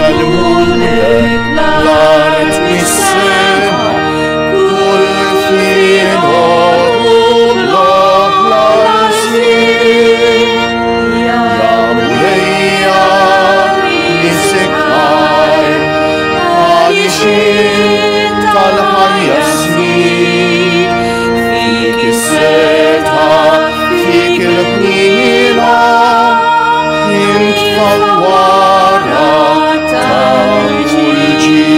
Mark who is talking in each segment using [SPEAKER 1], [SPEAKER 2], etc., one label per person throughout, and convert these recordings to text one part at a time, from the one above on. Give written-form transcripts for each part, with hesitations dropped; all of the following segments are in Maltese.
[SPEAKER 1] الملك الأرض والسما كل فين الله العظيم يا مولاي نسكاي عايشين الحياة سنين فيك الستة فيك البنينة انت فوارة تاج الجيل.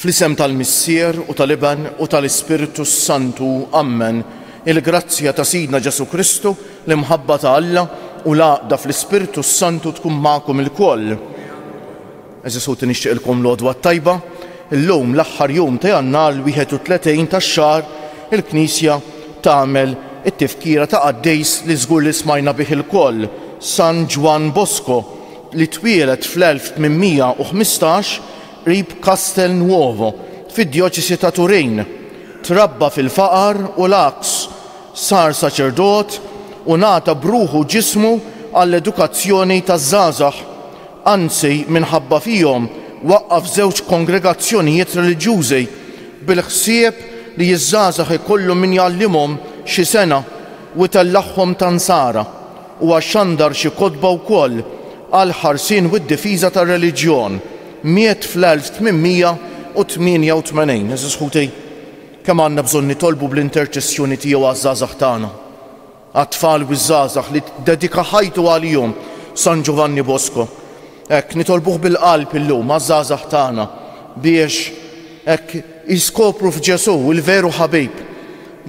[SPEAKER 1] Fl-isem tal-Missier u tal-Iban u tal-Ispiritu Santu, ammen. Il-grazzja ta' Sidna Ġesu Kristu, l-imħabba ta' Alla u l-għaqda fl-Ispiritu Santu tkun magħkom il-koll. Eżisu nixtieqilkom l-għodwa tajba, illum l-aħħar jum ta' Jannar l-31 tax-xahar il-Knisja tagħmel it-tifkira ta' qaddejs li żgur li smajna bih il-koll, San Juan Bosco, li twieled fl-1815 qrib Castel Nuovo fid-Djoċesi ta' Turin. Trabba fil-faqar u l-aqs, sar saċerdot u nata bruħu ġismu għall-edukazzjoni taż-żgħażagħ. Anzi, minħabba fihom waqqaf żewġ kongregazzjonijiet reliġjużi bil-ħsieb li jiż-żgħażagħ ikollhom min jgħallimhom xi sena u tellaħħom tansara u għaxxandar xi kotba wkoll għal ħarsien u d-difiża tar-reliġjon. Miet fl-1888. Eżis ħutej, kemm għandna bżonn nitolbu bl-interċessjoni tiegħu għaż-żgħażagħ tagħna. Għat-tfal u ż-żgħażagħ li ddedika ħajtu għalihom San Giovanni Bosco. Hekk nitolbuh bil-qalb illum għaż-żgħażagħ tagħna biex hekk jiskopru f'Ġesu il-veru ħabib,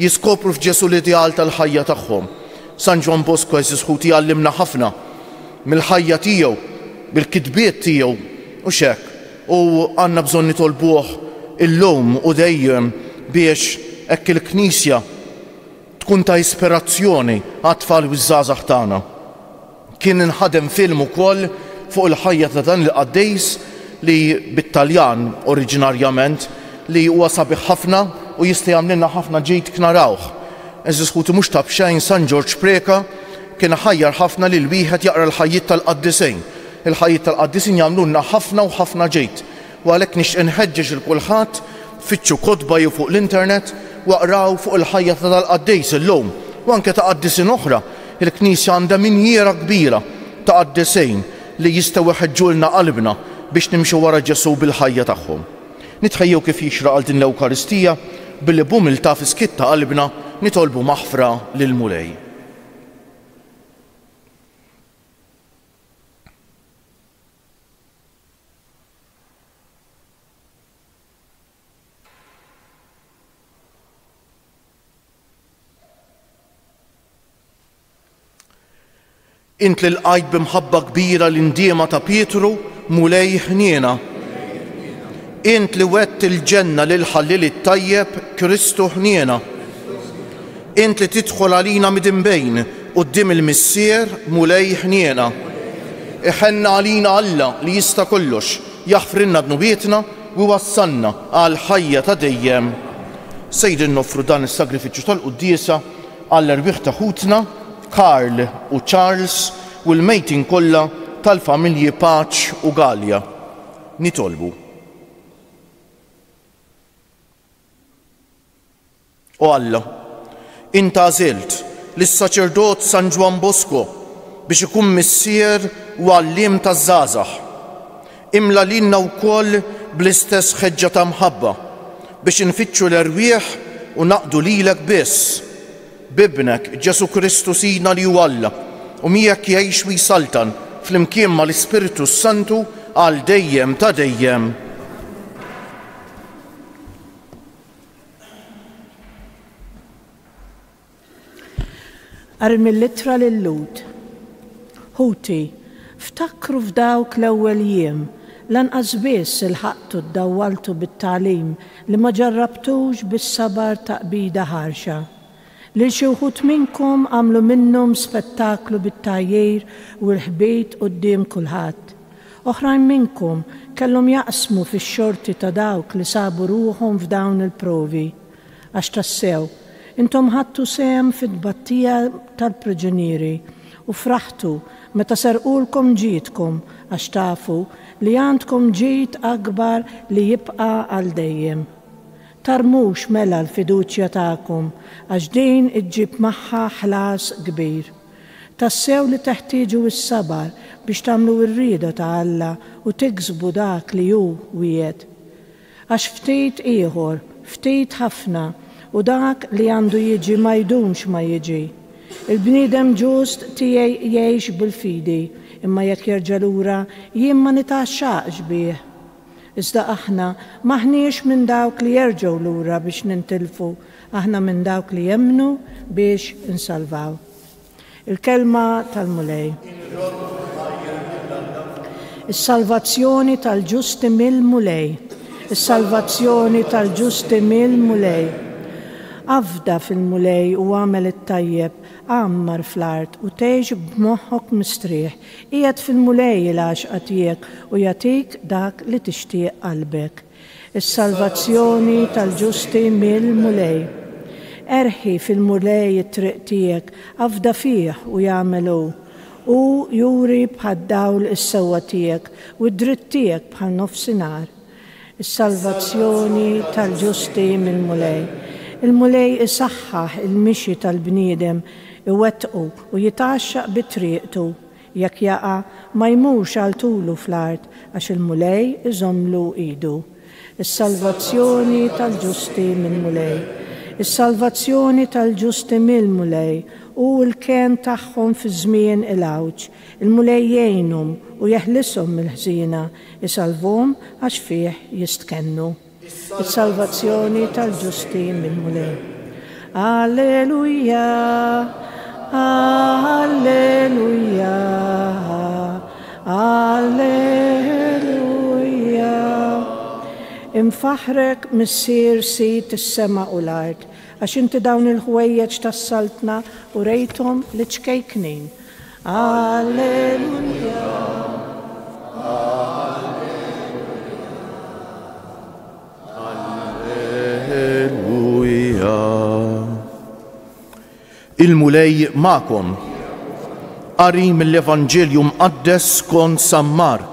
[SPEAKER 1] jiskopru f'Ġesu l-ideal tal-ħajja tagħhom. San Giovanni Bosco eżis ħuti għallimna ħafna mill-ħajja tiegħu, bil-kitbiet tiegħu u xek. U għandna bżonn nitolbuh illum u dejjem biex hekk il-Knisja tkun ta' ispirazzjoni għat-tfal u ż-żgħażagħ tagħna. Kien inħadem film ukoll fuq il-ħajja ta' dan il-qaddejs li bit-Taljan oriġinarjament li huwa sabiħ ħafna u jista' jagħmlilna ħafna ġejt knarawh. Eżis ħuti mhux ta' bxejn San George Preka kien ħajjar ħafna lil wieħed jaqra l-ħajjiet tal-qaddisejn. Il-ħajjiet tal-qaddisejn jagħmlulna ħafna u ħafna ġejt. U għalhekk nixtieq inħeġġeġ il kulħadd fitxu kotba jew fuq l-internet waqraw fuq il-ħajja tal-qaddejs illum u anke ta' qaddisejn oħra. Il-Knisja għandha minjiera kbira ta' qaddisejn li jistgħu iħeġġulna qalbna biex nimxu wara Ġesu bil-ħajja tagħhom. Nitħejjew kif jixraq għal din l-Ewkaristija billi b'umiltà fi skitt ta' qalbna nitolbu maħfra lil Mulej. Int li l-qajt b'imħabba kbira l-indiema ta' Pietru, Mulej ħniena. Int li wett il-ġenna lil ħallil it-tajjeb, Kristu ħniena. Int li tidħol għalina midinbejn quddiem il-Missier, Mulej ħniena. Iħenna għalina Alla li jista' kollox, jaħfrilna dnubietna u wassalna għal ħajja ta' dejjem. Sejdin nofru dan is-sagrifiċċju tal-quddiesa għall-erbieħ ta' ħutna Karl u Charles u l-mejtin kollha tal-familji Paċ u Galja. Nitolbu. O Alla, Int għażilt lis-saċerdot San Juan Bosco biex ikun missier u għalliem taż-żgħażagħ. Imla lilna wkoll bl-istess ħeġġa ta' mħabba biex infittxu l-erwieħ u naqdu lilek biss. Bibnek Ġesu Kristu Sidna li hu Alla u miegħek jgħix u jsaltan flimkien mal-Ispiritu Santu għal dejjem ta' dejjem.
[SPEAKER 2] Qari mill-ittra lil-Lud. Ħuti, ftakru f'dawk l-ewwel jiem lanqas biss ilħaqtu ddawwaltu bit-tagħlim li ma ġarrabtux bis-sabar ta' qbida ħarxa. Lil xi wħud minnkom għamlu minnhom spettaklu bit-tajjir u l-ħbejt quddiem kulħadd. Oħrajn minnkom kellhom jaqsmu fix-xorti ta' dawk li sabu ruhom f'dawn il-provi. Għax tassew, intom ħadtu sehem fit-tbattija tal-priġunieri u fraħtu meta serqulkom ġietkom għax tafu li għandkom ġid akbar li jibqa' għal dejjem. Tarmux mela l-fiduċja tagħkom għax din iġġib magħha ħlas kbir. Tassew li teħtieġu s-sabar biex tagħmlu r-rieda ta' Alla u tiksbu dak li hu wiegħed. Għax ftit ieħor, ftit ħafna u dak li għandu jiġi ma jdumx ma jiġi. Il-bniedem ġust tiegħi jgħix bil-fidi, imma jekk jerġa' lura jien ma nitaxxaqx bih. Iżda aħna maħniex minn dawk li jerġgħu lura biex nintilfu, aħna minn dawk li jemmnu biex insalvaw. Il-kelma tal-mulej. Is-salvazzjoni tal-ġusti mill-mulej. Is-salvazzjoni tal-ġusti mill-mulej. Afda fil-mulej u għamel it-tajjeb, għammar fl-art u tgħix b'moħħok mistrieħ, qiegħed fil-mulej il-għaxqa tiegħek u jagħtik dak li tixtieq qalbek. Is-salvazzjoni tal-ġusti mill-mulej. Erħi fil-mulej it-triq tiegħek, afda fih u jagħmelu u juri bħad-dawl is-sewwa tiegħek u d-dritt tiegħek bħal nofsinhar. Is-salvazzjoni tal-ġusti mill-mulej. Il-mulej isaħħaħ il-mixi tal-bniedem iwettqu u jitaxxaq bit-triqtu. Jekk jaqa' ma jmurx għal tulu fl-art għax il-mulej iżommlu idu. Is-salvazzjoni tal-ġusti mill-mulej. Is-salvazzjoni tal-ġusti mill-mulej u l-ken tagħhom fi żmien il-għawġ. Il-mulej jgħinhom u jeħlishom mill-ħżiena, isalvhom għax fih jistkennu. Is-salvazzjoni tal-ġusti mill-mulej. Alleluja, alleluja, alleluja. Infaħrek missier sit is-sema u l-art, għax inti dawn il-ħwejjeġ tas-saltna u rejthom li ċkejknin. Alleluja.
[SPEAKER 1] Il-mulej ma'kom. Qari mill-Evanġelju mqaddes skont San Mark.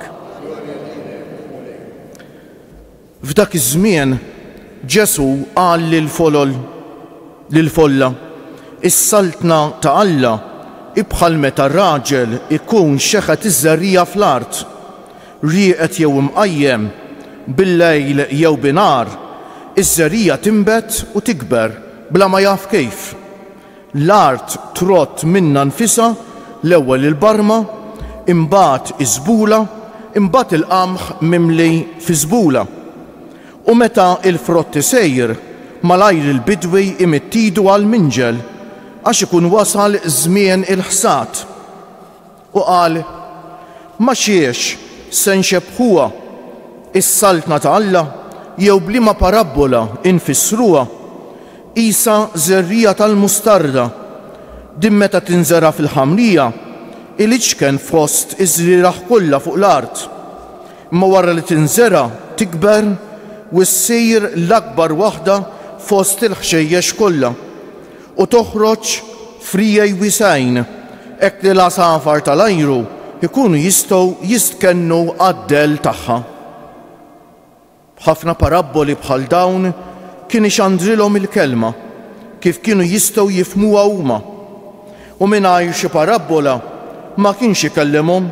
[SPEAKER 1] F'dak iż-żmien Ġesu qal lil-folla, is-saltna ta' Alla ibħal meta raġel ikun xeħet iż-żarrija fl-art, rieqet jew imqajjem bil-lejl jew binar, iż-żarrija tinbet u tikber bla ma jaf kejf. L-art trott minna nfisa l-ewwel il-barma, imbagħad iżbula, imbagħad il-qamħ mimli fi żbula. U meta il-frott isejr, malajr il-bidwi imittidu għall-minġel għax ikun wasal żmien il-ħsad. U qal: ma xiex se nxebħuha is-saltna ta' Alla jew bliema parabola infissruha. Isa żerrija tal-mustarda, din meta tinżera fil-ħamrija, il-iċken fost iż-żrieraħ kollha fuq l-art. Imma wara li tinżera tikber u ssir l-akbar waħda fost il-ħxejjex kollha u toħroġ frijaj wisajn hekk li l-għasafar tal-ajru ikunu jistgħu jistkennu għad-del tagħha. B'ħafna paraboli bħal dawn kien ixandrilhom il-kelma kif kienu jistgħu jifhmuha huma. U mingħajr xi parabola ma kienx ikellimhom,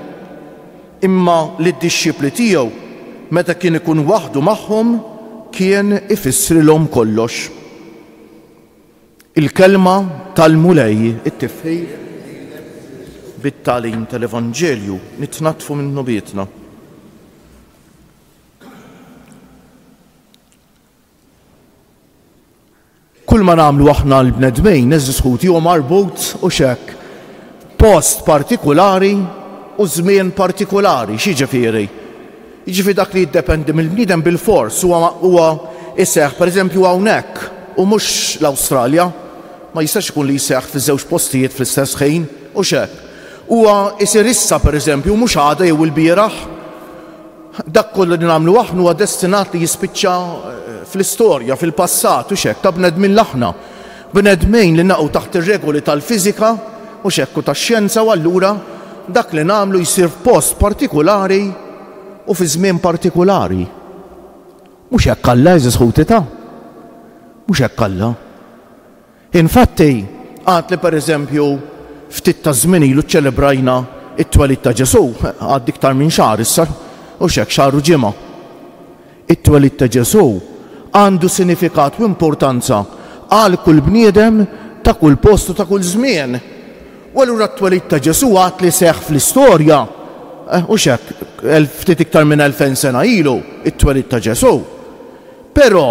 [SPEAKER 1] imma lid-dixxipli tiegħu meta kien ikun waħdu magħhom kien ifissrilhom kollox. Il-kelma tal-mulej it-tifħir bit-tagħlim tal-Evanġelju nitnatfu minnu bietna. Kull ma nagħmlu aħna l-bnedmejn neżiskuti huwa marbut u xekk post partikolari u żmien partikolari. X'jiġifieri? Jiġifieri dak li jiddependi mill-bniedem bil-fors huwa iseħħ pereżempju hawnhekk u mhux l-Awstralja, ma jistax ikun li jseħħ fi żewġ postijiet fl-istess ħin u x'hekk. Huwa isir issa pereżempju mhux għada jew il-bieraħ. Dak kollu li nagħmlu aħna huwa destinat li jispiċċa fl-istorja, fil-passat u xekk ta' bnedmin l-aħna. Bnedmejn li naqgħu taħt ir-regoli tal-fiżika u xekk u tax-xjenza u allura dak li nagħmlu jsir f'post partikulari u fi żmien partikulari. Mhux hekk Alla eżis ħutita. Mhux hekk Alla. Infatti, għad li pereżempju ftit ta' żmien ilu ċċelebrajna it-twelid ta' Ġesu, għad iktar minn xahar issa, u x'hekk xahar u ġimgħa. It-twelid ta' Ġesu għandu sinifikat u importanza għal kull bniedem ta' kull postu ta' kull żmien. U allura t-twelid ta' Ġesu għad li seħħ fl-istorja, u x'hekk ftit iktar minn 2000 sena ilu it-twelid ta' Ġesu. Però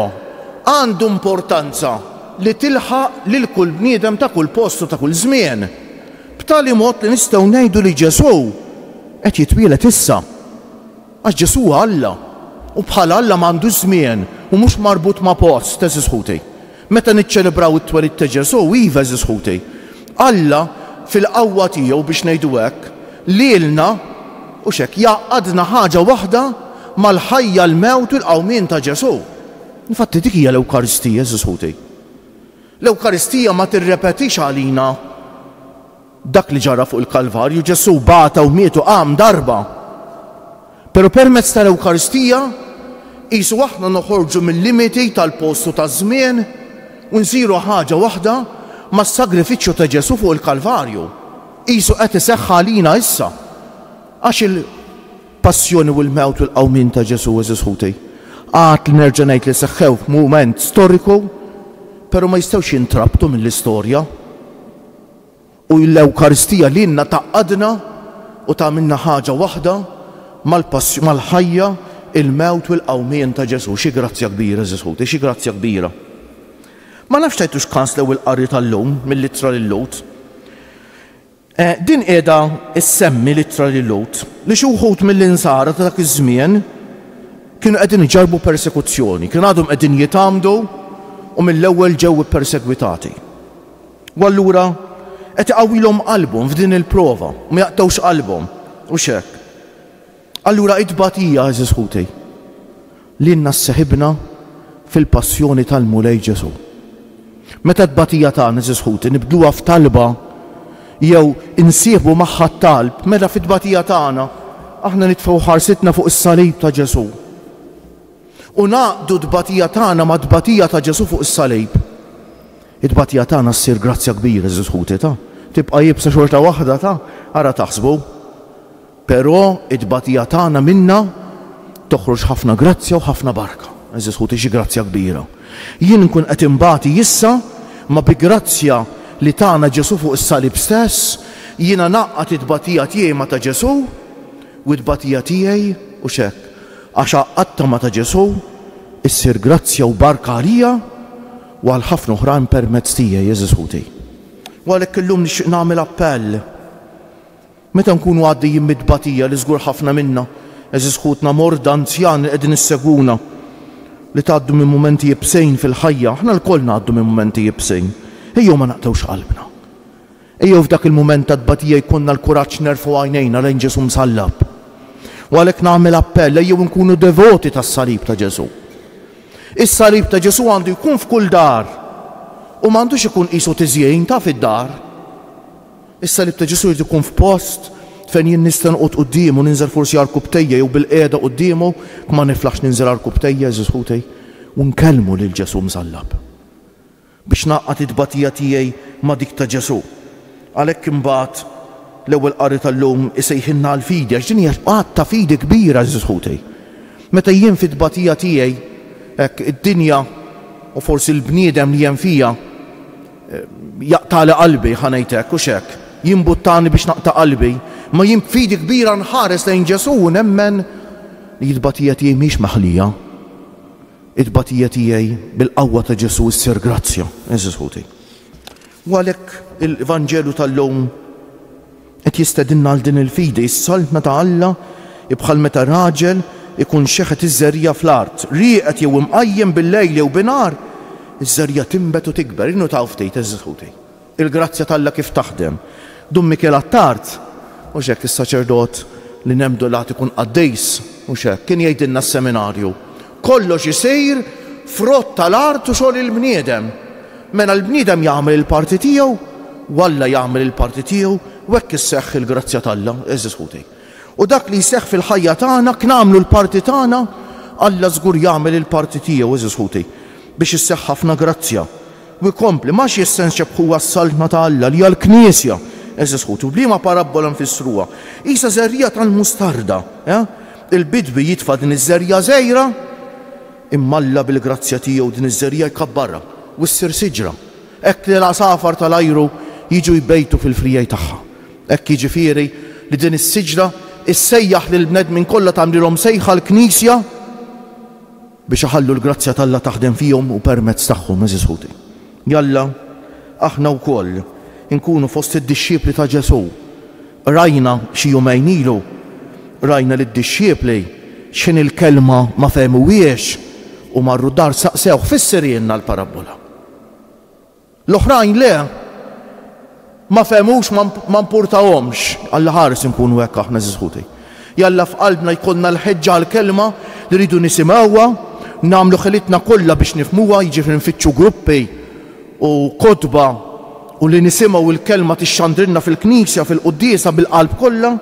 [SPEAKER 1] għandu importanza li tilħaq lil kull bniedem ta' kull postu ta' kull żmien. B'tali mod li nistgħu ngħidu li Ġesu qed jitwielet issa. Għax Ġesu huwa Alla, u bħala Alla m'għandu żmien u mhux marbut ma' post eżis ħuti. Meta niċċelebraw it-twelid ta' Ġesu, iva eżis ħuti. Alla fil-qawwa tiegħu biex ngħidu hekk lilna u x'hekk jaqadna ħaġa waħda mal-ħajja l-mewt u l-qawmien ta' Ġesu. Infatti dik hija l-Ewkaristija eżis ħuti. L-Ewkaristija ma tirrepetix għalina dak li ġara fuq il-Kalvarju, Ġesu bata u mietu qam darba. Pero permezz tal-Ewkaristija qisu aħna noħorġu mill-limiti tal-postu taż-żmien u nsiru ħaġa waħda mas-sagrifiċċju ta' Ġesu fuq il-Kalvarju. Qisu qed iseħħ għalina issa. Għax il-passjoni u l-mewt u l-qawmien ta' Ġesu eżis ħuti. Għad li nerġa' ngħid li seħħew f'mument storiku, pero ma jistgħux jintrabtu mill-istorja. U l-Ewkaristija lilna taqadna u tagħmilna ħaġa waħda mal-ħajja, il-mewt u l-qawmien ta' Ġesu. Xi grazzja kbira eżis ħuti, xi grazzja kbira. Ma nafx tajtux kans l-ewwel qari tal-lum mill-Littra lil-Lut. Din qiegħda issemmi Littra lil-Lut li xi wħud mill-insara ta' dak iż-żmien kienu qegħdin iġarbu persekuzzjoni, kienu għadhom qegħdin jitamdu u mill-ewwel ġew ippersegwitati. U allura qed iqawwilhom qalbhom f'din il-prova, ma jaqtgħux qalbhom u x'hekk. Allura it-tbatija eżis ħuti li nnassħibna fil-passjoni tal-mulej Ġesu. Meta t-tbatija tagħna eżis ħuti nibduha f'talba jew insieħbu magħha talb, meta fit-tbatija tagħna aħna nitfgħu ħarsitna fuq is-salib ta' Ġesu. U naqdu t-tbatija tagħna ma' t-tbatija ta' Ġesu fuq is-salib. It-tbatija tagħna ssir grazzja kbira eżis ħuti ta' tibqa' jibsa xorta waħda ta' ara taħsbu. Però it-tbatija tagħna minna toħroġ ħafna grazzja u ħafna barka. Eżis ħuti xi grazzja kbira. Jien nkun qed imbagħti issa ma bi grazzja li tagħna Ġesu fuq is-salib stess, jiena naqqat it-tbatija tiegħi ma ta' Ġesu u t-tbatija tiegħi u x'hekk. Għax għaqadta ma ta' Ġesu issir grazzja u barka għalija u għal ħafna oħrajn permezz tiegħi eżis ħuti. U għalhekk illum nixtieq nagħmel appell. Meta nkunu għaddejjin mid-tbatija li żgur ħafna minna eżis ħutna morda anzjan li qegħdin issegwuna li tgħaddu minn mumenti jibsejn fil-ħajja, aħna lkoll ngħaddu minn mumenti jibsejn. Ejjew ma naqtgħux qalbna. Ejjew f'dak il-mument ta' tbatija jkollna l-kuraġġ nerfgħu għajnejna lejn Ġesu msallab. U għalhekk nagħmel appell ejjew nkunu devoti tas-salib ta' Ġesu. Is-salib ta' Ġesu għandu jkun f'kull dar u m'għandux ikun qisu tiżjejn ta' fid-dar. Is-salib ta' Ġesu jrid ikun f'post fejn jien nista' noqgħod qudiemu ninżel forsi għal kubtejja jew bil-qiegħda qudiemu ma niflaħx ninżel għal kubtejja eżis ħuti u nkellmu lil Ġesu msallab biex naqqat it-tbatija tiegħi ma' dik ta' Ġesu. Għalhekk imbagħad l-ewwel qari tal-lum isejħilna l-fidi għax din hija qatt ta' fidi kbira eżis ħuti. Meta jien fit-tbatija tiegħi hekk id-dinja u forsi l-bniedem li hemm fija jaqtali qalbi ħanejtek u x'hekk, jimbuttani biex naqta' qalbi, ma jien fidi kbira nħares lejn Ġesu u nemmen li t-tbatija tiegħi mhix maħlija. It-tbatija tiegħi bil-qawwa ta' Ġesu issir grazzja, eżis ħuti. U għalhekk il-Vanġelu tal-lum qed jistedinna għal din il-fidi, is-saltna ta' Alla bħal meta raġel ikun xeħet iż-żerrija fl-art, rieqet jew imqajjem bil-lejl jew binar, iż-żerrija timbet u tikber, innu taw ftit eżis ħuti. Il-grazzja tal-Alla kif taħdem. Dum Mikel Attard, u x'hekk is-saċerdot li nemdu lat ikun qaddejs, u x'hekk kien jgħidilna s-seminarju. Kollox isir frott tal-art u xogħol il-bniedem. Mela l-bniedem jagħmel il-parti tiegħu, u Alla jagħmel il-parti tiegħu U hekk isseħħ il-grazzja tal-Alla, eżis ħutej. U dak li jseħħ fil-ħajja tagħna knagħmlu l-parti tagħna, Alla żgur jagħmel il-parti tiegħu, eżis ħutej, biex isseħħ ħafna grazzja. U jkompli ma xi essens ċebħu għas-saltna ta' Alla li għall-Knisja, eżis ħutej, bliema parabola nfissruha. Isa żerrija tal-mustarda, il-bidwi jitfa' din iż-żerja żgħira, imma Alla bil-grazzja tiegħu din iż-żerja jkabbarha u ssir siġra. Hekk li l-għasafar tal-ajru jiġu jbejtu fil-frijaj tagħha. Hekk jiġifieri li din is-siġra issejjaħ lil bnedmin kollha tagħmlilhom sejħa l-Knisja biex iħallu l-grazzja tal-Alla taħdem fihom u permezz tagħhom, eżis ħutej. Jalla aħna wkoll inkunu fost id-dixxiepli ta' Ġesu. Rajna xi jumejn ilu, rajna li d-dixxiepli x'in il-kelma ma fehmuhiex u marru dar saqsew fissirjenna l-parabola. L-oħrajn le ma fehmux ma mpurtawhomx, Alla ħares inkunu hekk aħna eżis ħutej. Jalla f'qalbna jkollna l-ħeġġa għall-kelma li rridu nisimgħuha, nagħmlu ħelitna kollha biex nifhmuha, jiġifieri nfittxu gruppi u kotba u li nisimgħu l-kelma tixxandrilna fil-Knisja fil-quddiesa bil-qalb kollha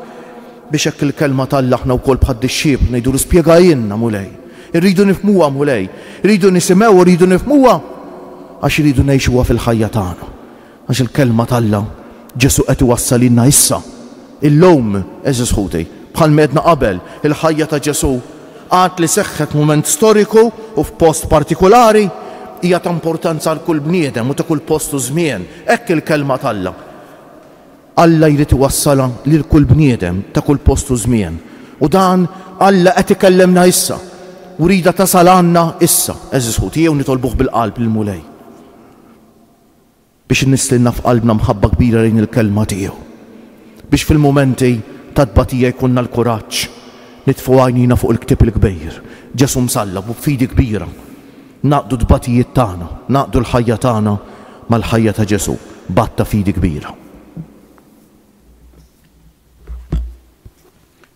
[SPEAKER 1] biex hekk il-kelma tal-Alla aħna wkoll bħad-dixxieb ngħidu spjegajilna mulej. Irridu nifhmuha mulej, irridu nisimgħu, irridu nifhmuha għax irridu ngħixuha fil-ħajja tagħna. Għax il-kelma tal-Alla Ġesu qed iwassal ilna issa. Illum eżis ħutej, bħal medna qabel, il-ħajja ta' Ġesu għad li seħħet mument storiku u f'post partikolari hija ta' importanza għal kull bniedem u ta' kull post u żmien. Hekk il-kelma tal-Alla. Alla jrid iwassalha lil kull bniedem ta' kull post u żmien. U dan Alla qed ikellemna issa u rida tasal għandna issa, eżis ħutej, jew nitolbuh bil-qalb lil-mulej. Biex nistilna f'qalbna mħabba kbira lejn il-kelma tiegħu. Biex fil-momenti ta' tbatija jkunna l-kuraġġ nitfu għajnina fuq il-ktib il-kbir. Ġesu msallab u b'fidi kbira. Naqdu tbatijiet tagħna, naqdu l-ħajja tagħna mal-ħajja ta' Ġesu, batta fidi kbira.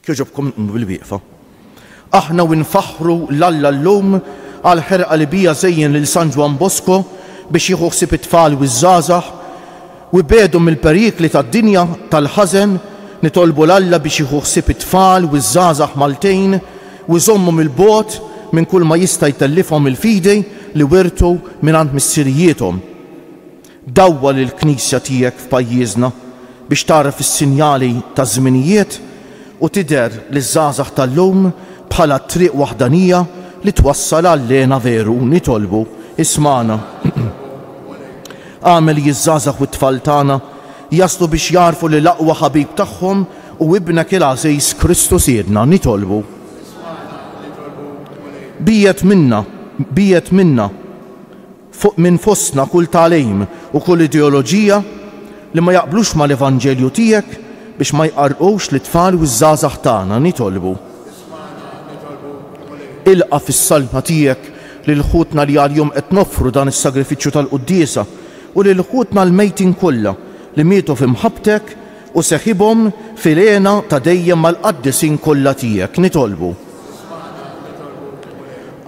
[SPEAKER 1] Kieġobkom bil-wieqfa. Aħna winfaħru l-Alla llum għal ħerqa li bija żejjen lil San Ġwan Bosco biex jieħu ħsieb it-tfal u ż-żgħażagħ u bedu mill-perikli tad-dinja tal-ħażen nitolbu l-Alla biex jieħu ħsieb it-tfal u ż-żgħażagħ Maltejn u jżommhom il-bogħod minn kull ma jista' jtellifhom il-fidi li wertu mingħand missirijiethom. Dawwa lill-Knisja tiegħek f'pajjiżna biex taraf is-sinjali taż-żminijiet u tidher liż-żgħażagħ tal-lum bħala triq waħdanija li twassal għall-lena veru nitolbu ismana. Għamel jiż-żgħażagħ u t-tfal tagħna jaslu biex jarfu li l-aqwa ħabib tagħhom u ibnek il-għażiż Kristus jedna nitolbu. Bijet minna minn fostna kull tagħlim u kull ideoloġija li ma jaqblux mal-Evanġelju tiegħek biex ma jqarqux l-tfal u ż-żgħażagħ tagħna nitolbu. Ilqa fis-salma tiegħek lil ħutna li għal-jum qed noffru dan is-sagrifiċċju tal-quddiesa u lil ħutna l-mejtin kollha li mietu f'imħabbtek u seħibhom fil-għena ta' dejjem mal-qaddisin kollha tiegħek nitolbu.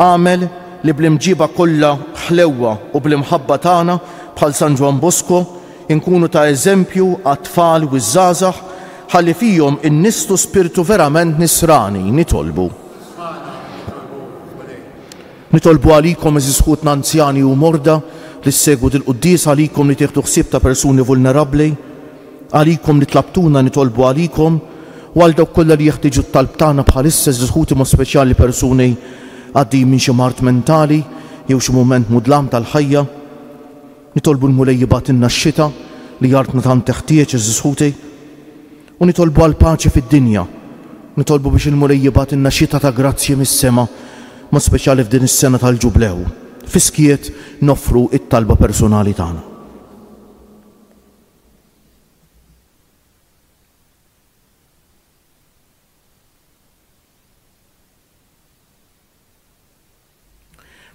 [SPEAKER 1] Għamel li bl-imġiba kollha ħlewwa u bl-imħabba tagħna bħal San Ġwan Bosco inkunu ta' eżempju għat-tfal u ż-żgħażagħ ħalli fihom innistu spiritu verament nisrani nitolbu. Nitolbu għalikom eżis ħutna anzjani u morda li ssegwu dil-quddies, għalikom li tieħdu ħsieb ta' persuni vulnerabbli, għalikom li tlabtuna nitolbu għalikom u għal dawk kollha li jeħtieġu t-talb tagħna bħalissa eżis ħuti mod speċjali persuni għaddej minn xi mart mentali jew xi mument mudlam tal-ħajja. Nitolbu l-mulejjibat inna x-xita li jartna tant teħtieġ eżis ħuti u nitolbu għal paċi fid-dinja. Nitolbu biex il-mulejjibat inna xita ta' grazzji mis-sema ma' speċjali f'din is-sena tal-ġublew. Fiskiet noffru it-talba personali tagħna.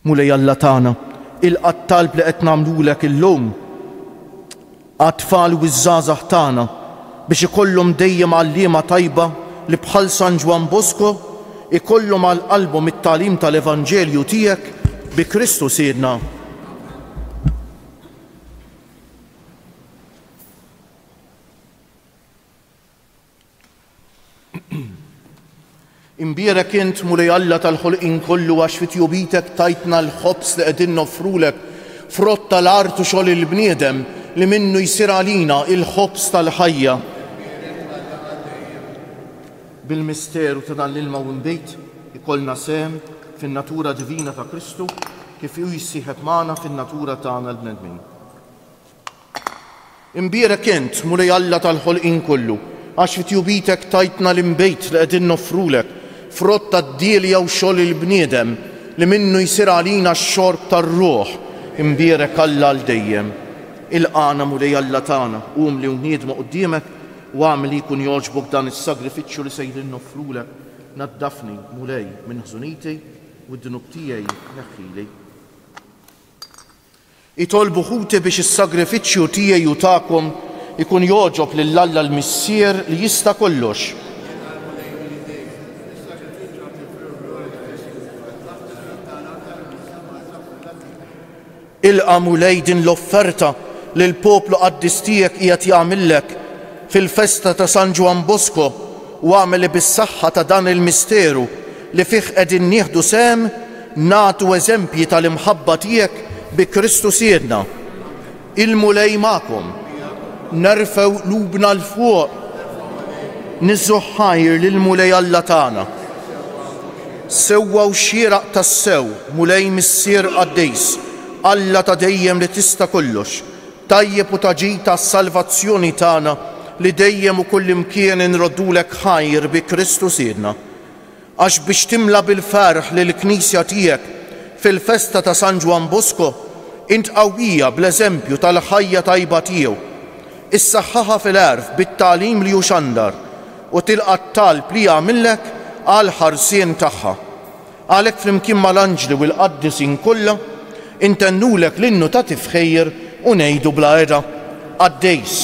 [SPEAKER 1] Mulej Alla tagħna, il-talb li qed nagħmlulek illum għat-tfal u ż-żgħażagħ tagħna biex ikollhom dejjem għalliema tajba li bħal San Ġwan Bosco ikollhom għal qalbhom it-tagħlim tal-Evanġelju tiegħek bi Kristus jedna. Imbierek int mulej Alla tal-ħolqien kollu għax fit-tjubitek tajtna l-ħobs li qegħdin nofrulek frott tal-art u xogħol il-bniedem li minnu jsir għalina il-ħobs tal-ħajja. Bil-misteru ta' dan l-ilma u nbejt ikollna sem fin-natura divina ta' Kristu kif hu jissieħeb magħna fin-natura tagħna l-bnedmin. Imbierek int mulej Alla tal-ħolqien kollu għax fit-tjubitek tajtna l-imbejt li qegħdin nofrulek frott tad-dieli jew xogħol il-bniedem li minnu jsir għalina x-xorb tar-ruħ. Imbierek Alla għal dejjem. Il-qana mulej Alla tagħna qum li wniedma quddiemek u għamel li jkun jogħġbok dan is-sagrifiċċju li sejrin nofrulek. Naddafni mulej minn ħżuniti u d-dunub tiegħi neħħili. Itolbu ħuti biex is-sagrifiċċju tiegħi u tagħkom ikun jogħġob lil Alla l-Missier li jista' kollox. Ilqa mulej din l-offerta li l-poplu qaddis tiegħek qiegħed jagħmillek fil-festa ta' San Ġwan Bosco u għamel bis-saħħa ta' dan il-misteru li fih qegħdin nieħdu sehem nagħtu eżempji tal-imħabba tiegħek bi Kristu siedna. Il-mulej magħkom. Nerfew qlubna l-fuq. Niżżu ħajr lill-mulej Alla tagħna. Sewwa u xieraq tas-sew mulej Missier Qaddejs Alla ta' dejjem li tista' kollox, tajjeb u taġid tas-salvazzjoni tagħna li dejjem u kull imkien inroddulek ħajr bi Kristu siedna. Għax biex timla bil-ferħ lil knisja tiegħek fil-festa ta' San Ġwan Bosco, int qawwija bl-eżempju tal-ħajja tajba tiegħu. Issaħħaħa fil-għerf bit-tagħlim li hu xandar u tilqa' t-talb li jagħmillek għal ħarsien tagħha. Għalhekk flimkien mal-anġli u l-qaddisin kollha intennulek l-innu ta' tifħejjer u ngħidu bla eda Qaddejs,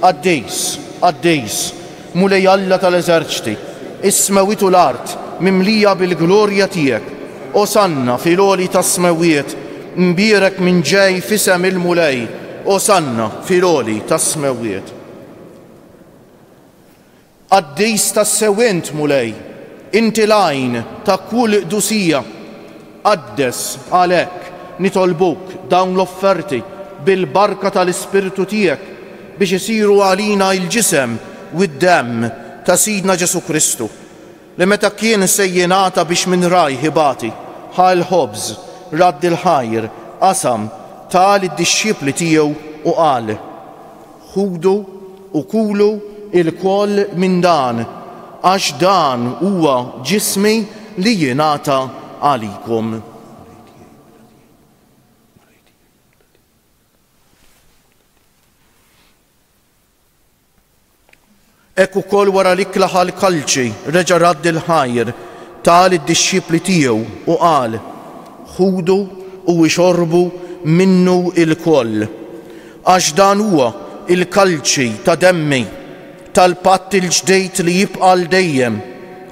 [SPEAKER 1] Qaddejs, Qaddejs, mulej Alla tal-eżerċti, is-smewitu l-art mimlija bil-glorja tiegħek, osanna fil-għoli tas-smewiet, imbierek minn ġej fisem il-mulej, osanna fil-għoli tas-smewiet. Qaddejs tas-sewent mulej, inti l-għajn ta' kull qdusija, qaddes għalhekk nitolbuk dawn l-offerti bil-barka tal-Ispiritu tiegħek biex isiru għalina il-ġisem u d-demm ta' Sidna Ġesu Kristu li meta kien sejjenata biex minn raj ħibati ħal ħobż radd il-ħajr qasam tal id-dixxipli tiegħu u qal: ħudu u kulu il-koll minn dan għax dan huwa ġismi li jingħata għalikom. Ekk ukoll wara li klaħa l-kalċi reġa' radd il-ħajr tal id-dixxipli tiegħu u qal: ħudu u ixorbu minnu il-koll għax dan huwa il-kalċi ta' demmi tal-patt il-ġdejt li jibqa' l dejjem,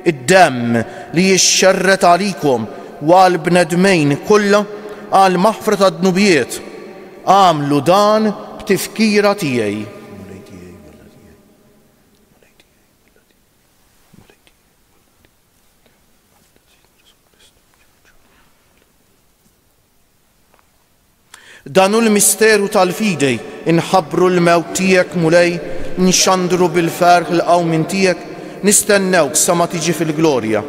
[SPEAKER 1] id-demm li jixxerret għalikom u għal bnedmejn kollha għal maħfra tad-dnubijiet. Għamlu dan b'tifkira tiegħi. Danu l-misteru tal-fidej inħabbru l-mewt tiegħek mulej, nxandru bil-ferħ l-qawmin tiegħek, nistennewk sa ma tiġi fil-glorja.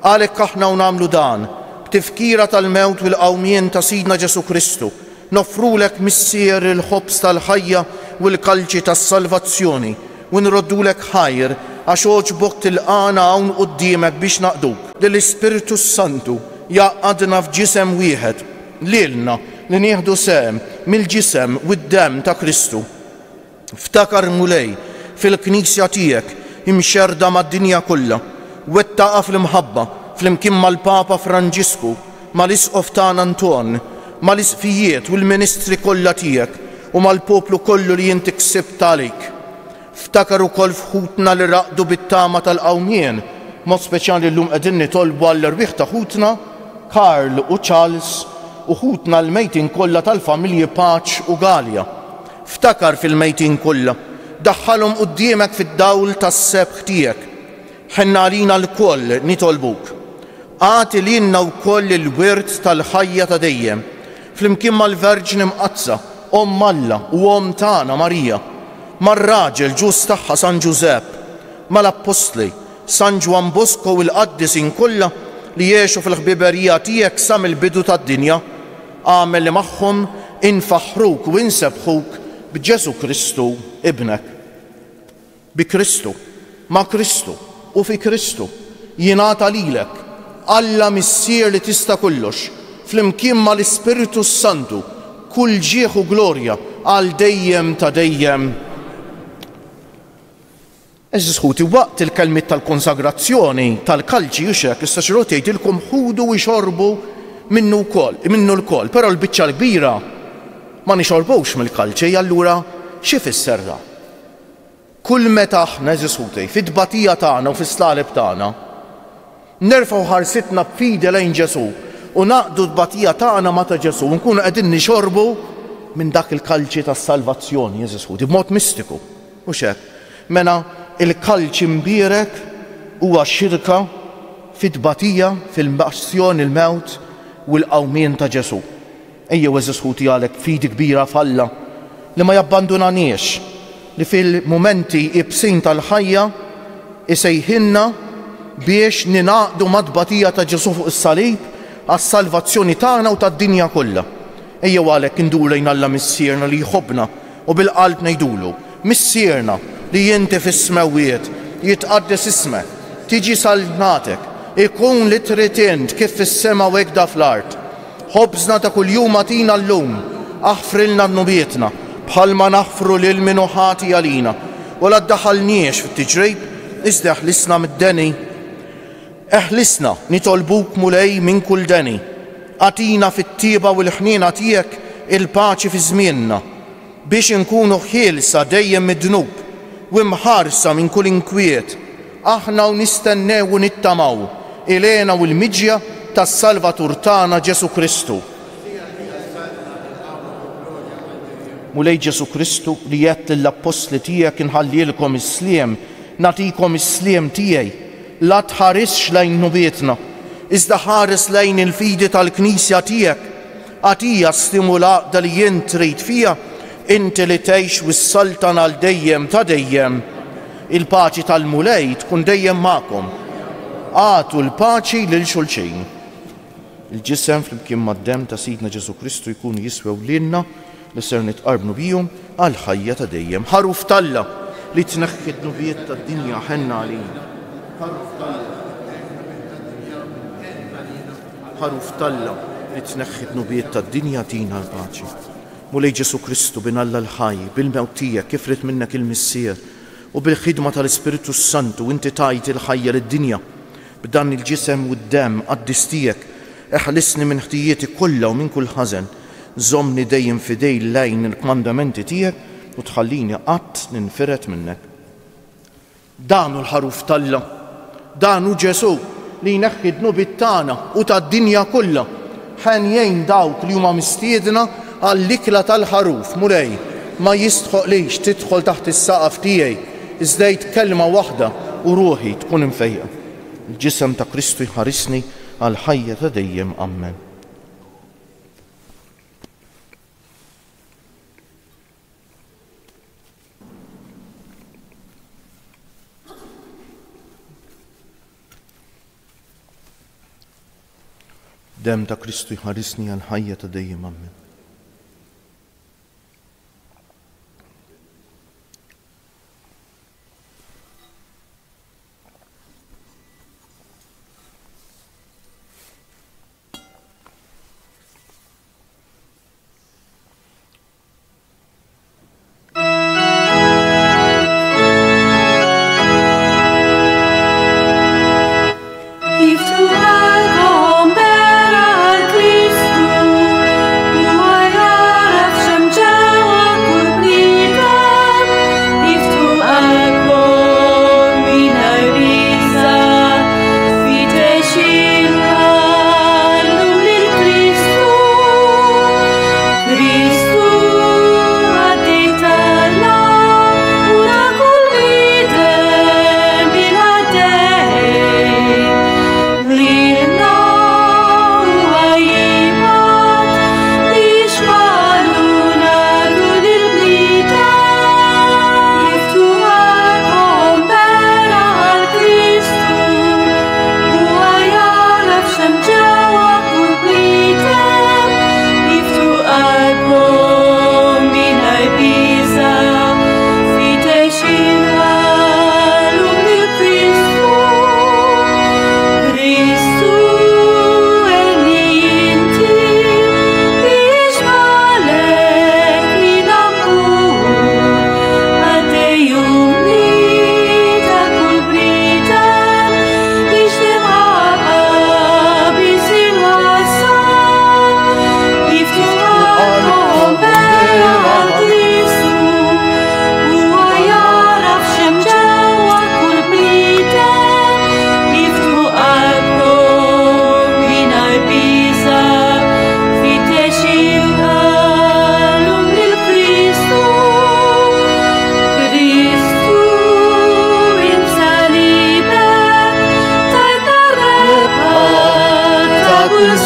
[SPEAKER 1] Għalhekk aħna nagħmlu dan b'tifkira tal-mewt u l-qawmien ta' Sidna Ġesu Kristu, nofrulek Missier il-ħobs tal-ħajja u l-kalċi tas-salvazzjoni u nroddulek ħajr għax oġbok tilqana hawn quddiemek biex naqduk lill-Ispiritu Santu jaqadna f'ġisem wieħed lilna li nieħdu sehem mill-ġisem u d-demm ta' Kristu. Ftakar mulej fil-Knisja tiegħek imxerda mad-dinja kollha, wettaqa fl-imħabba flimkien mal-Papa Franġisku, mal-Isqof tagħna Anton, mal-isfijiet u l-ministri kollha tiegħek u mal-poplu kollu li inti ksibt għalik. Ftakar ukoll f'ħutna li raqdu bit-tama tal-qawmien, mod speċjali llum qegħdin nitolbu għall-irwieħ ta' ħutna Karl u Charles u ħutna l-mejtin kollha tal-familji Paċ u Galja. Ftakar fil-mejtin kollha, daħħalhom quddiemek fid-dawl tas-sebħ tiegħek. ħenna għalina l-koll nitolbuk. Għati lilna wkoll il-wirt tal-ħajja ta' dejjem, flimkien mal-Verġni Mqazza, Alla u tagħna Marija, mar-raġel ġus tagħha San Ġusepp, mal-Apostli, San Ġwan Bosco u l-qaddisin kollha li jgħixu fil-ħbiberija tiegħek sa mill-bidu tad-dinja, għamel li magħhom infaħruk u insebħuk b'Ġesu Kristu ibnek. Bi Kristu, ma' Kristu u fi Kristu jingħata lilek Alla missier li tista' kollox, flimkien mal-Ispiritu Santu, kull ġieħ u glorja għal dejjem ta' dejjem. Eżis ħuti, waqt il-kelmiet tal-konsagrazzjoni tal-kalċi juxek, is-saċerdot jgħidilkom ħudu u jxorbu minnu l-koll, però l-biċċa l-kbira ma nixorbux mill-kalċi, allura xi fisserra? Kull meta aħna eżis ħuti, fid-tbatija tagħna u fis-slalib tagħna nerfgħu ħarsitna b'fidi lejn Ġesu u naqdu d-tbatija tagħna ma' ta' Ġesu u nkunu qegħdin nixorbu minn dak il-kalċi tas-salvazzjoni eżis ħuti b'mod mistiku. Mhux hekk. Mela il-kalċi mbierek huwa xirka fit-tbatija fil-passjoni il-mewt u l-qawmien ta' Ġesu. Ejjew eżis ħuti għalek fidi kbira f'Alla li ma jabbandunaniex, li fil-mumenti ibsin tal-ħajja isejħinna biex ninaqdu mad-tbatija ta' Ġesu fuq is-salib għas-salvazzjoni tagħna u tad-dinja kollha. Ejjew għalhekk induru lejn Alla missierna li jħobbna u bil-qalb ngħidulu: missierna li inti fis-smewwiet jitqaddes ismek, tiġi salnatek, ikun li trid int kif fis-sema u hekk fl-art. Ħobżna ta' kuljum agħtina llum, aħfrilna d-nubietna bħalma naħfru lil min ħati għalina u la ddaħħalniex fit-tiġrib iżda eħlisna mid-deni. Eħlisna nitolbuk mulej minn kull deni. Atina fit-tieba u l-ħniena tiegħek il-paċi fi żmienna biex inkunu ħielsa dejjem mid-dnub u mħarsa minn kull inkwiet. Aħna u nistennew u nittamaw ilena u l-miġja tas-Salvatur tagħna Ġesu Kristu. Mulej Ġesu Kristu li jett l-apostli tiegħek inħallilkom is-sliem, natikom is-sliem tiegħi. La tħarisx lejn nubietna, iżda ħares lejn il-fidi tal-Knisja tiegħek. Għatija stimulaqda li jien trid fija, inti li tgħix wis-saltan għal dejjem ta' dejjem. Il-paċi tal-mulej tkun dejjem magħkom. Għatu l-paċi lil xulxin. Il-ġisem flimkien mad-dem ta' Sidna Ġesu Kristu jkunu jiswew lilna li ser nitqarbnu bihom għal ħajja ta' dejjem. Ħaruf talla li tneħħi d-nubiet tad-dinja ħenna għalina. Ħaruf talla li tneħħi d-nubiet tad-dinja tina l-paċi. Mulej Ġesu Kristu bin Alla l-ħaj, bil-mewt tiegħek kif rid minnek il-missier u bil-ħidma tal-Ispiritu Santu inti tajt il-ħajja lid-dinja b'dan il-ġisem u d-dem qaddis tiegħek. Eħlisni minn ħtijieti kollha u minn kull ħażen. Żommni dejjem fidej lejn il-kmandamenti tiegħek u tħallini qatt ninfiret minnek. Dan hu l-ħaruf talla, dan hu Ġesu li jneħħi d-nubiet tagħna u tad-dinja kollha. Ħenjejn dawk li huma mistiedna għall-ikla tal-ħaruf. Mulej ma jistħoqlix tidħol taħt is-saqaf tiegħi iżda kelma waħda u ruħi tkun imfejqa. Il-ġisem ta' Kristu jħarisni għal ħajja ta' dejjem. Amen. Dem ta' Kristu jħarisni għal ħajja ta' dejjem. Amen.
[SPEAKER 3] If tu algo per al Cristo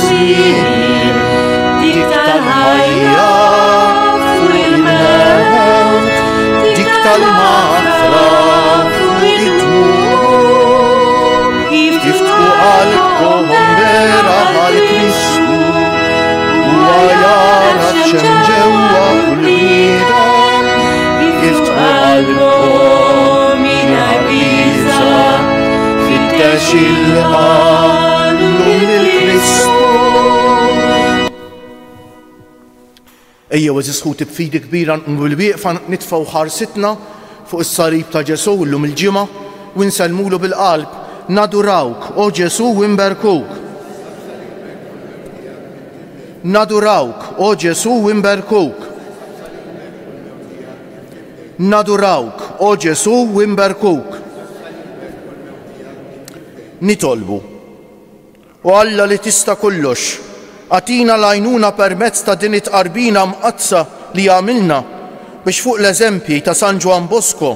[SPEAKER 1] تصير dik tal-ħajja fuq il-mewt, dik tal-mafra fuq it-tmur. Iftħu qalbkom vera għal-Kristu huwa jara x'hemm ġewwa kull bniedem. Iftħu qalbkom mingħajr biża' fittex il-qalb lill-Kristu. Ejjew eżis ħuti b'fidi kbira bil-wieqfa nitfgħu ħarsitna fuq is-salib ta' Ġesu llum il-ġimgħa u nsellmulu bil-qalb nadurawk, o Ġesu, u nberkuk. Nadurawk, o Ġesu, u nberkuk. Nadurawk, o Ġesu, u nberkuk. Nitolbu. O Alla li tista' kollox, għatina l-għajnuna permezz ta' din it-qarbina mqazza li għamilna biex fuq l-eżempji ta' San Ġwan Bosco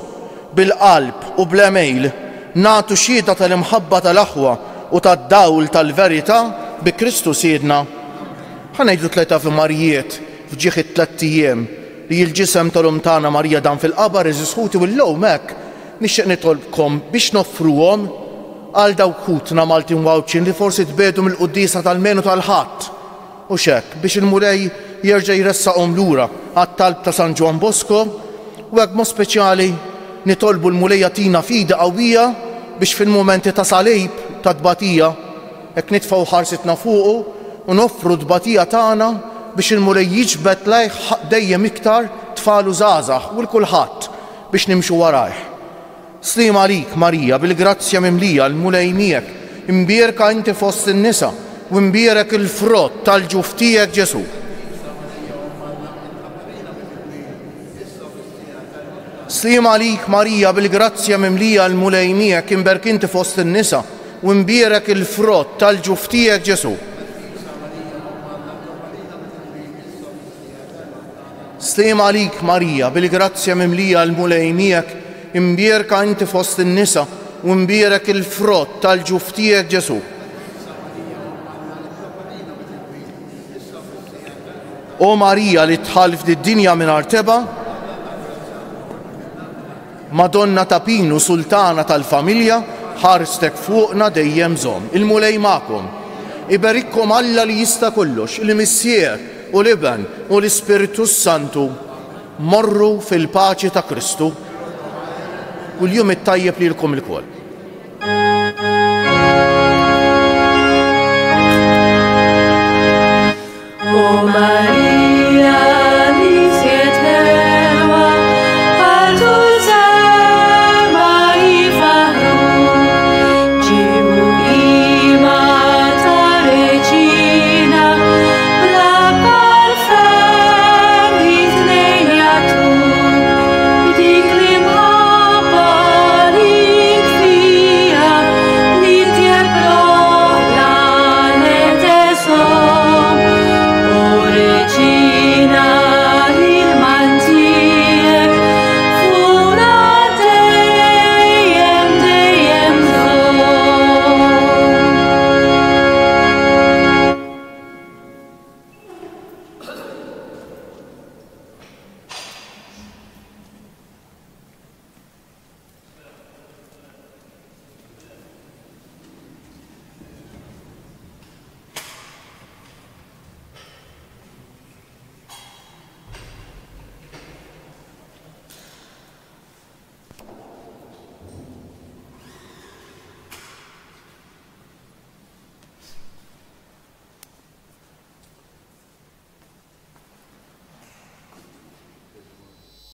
[SPEAKER 1] bil-qalb u bl-emejl nagħtu xhieda tal-imħabba tal-aħwa u tad-dawl tal-verità bi Kristu Siedna. Ħanejdlu 3 Ave Marijiet fġieħ it-3 ijiem li l-ġisem tal-Tagħna Marija dan fil-qabar eżisħuti u l-lowm hekk nixtieq nitolbkom biex noffruhom għal dawk ħutna Maltin wawċin li forsi tbedu mill-qudiesa tal-menu tal-ħadd u xekk biex il-mulej jerġa' jressaqhom lura għat-talb ta' San Ġwan Bosco u hekk mod speċjali nitolbu l-mulej jagħtina fida qawwija biex fil-mumenti ta' salib ta' tbatija hekk nitfgħu ħarsitna fuqu u noffru tbatija tagħna biex il-mulej jiġbed lejh dejjem iktar tfal u żgħażagħ u l-kulħadd biex nimxu warajh. Slim għalik Marija bil-grazzja mimlija l-mulej miegħek, imbierka inti fost in-nisa u imbierek il-frott tal-ġuf tiegħek Ġesu. Slim għalik Marija bil-grazzja mimlija l-mulej miegħek, imberk inti fost in-nisa u imbierek il-frott tal-ġuf tiegħek Ġesu. Slim għalik Marija bil-grazzja mimlija l-mulej miegħek, imbierka inti fost in-nisa u imbierek il-frott tal-ġuf tiegħek Ġesu. O Marija li tħalf d-dinja mingħajr teba, Madonna ta' Pinu Sultana tal-familja, ħarstek fuqna dejjem żomm. Il-mulej magħkom. Iberikkom Alla li jista' kollox, il-Missier u l-Iben u l-Ispiritu Santu. Morru fil-paċi ta' Kristu. Kull jum it-tajjeb lilkom il-kol.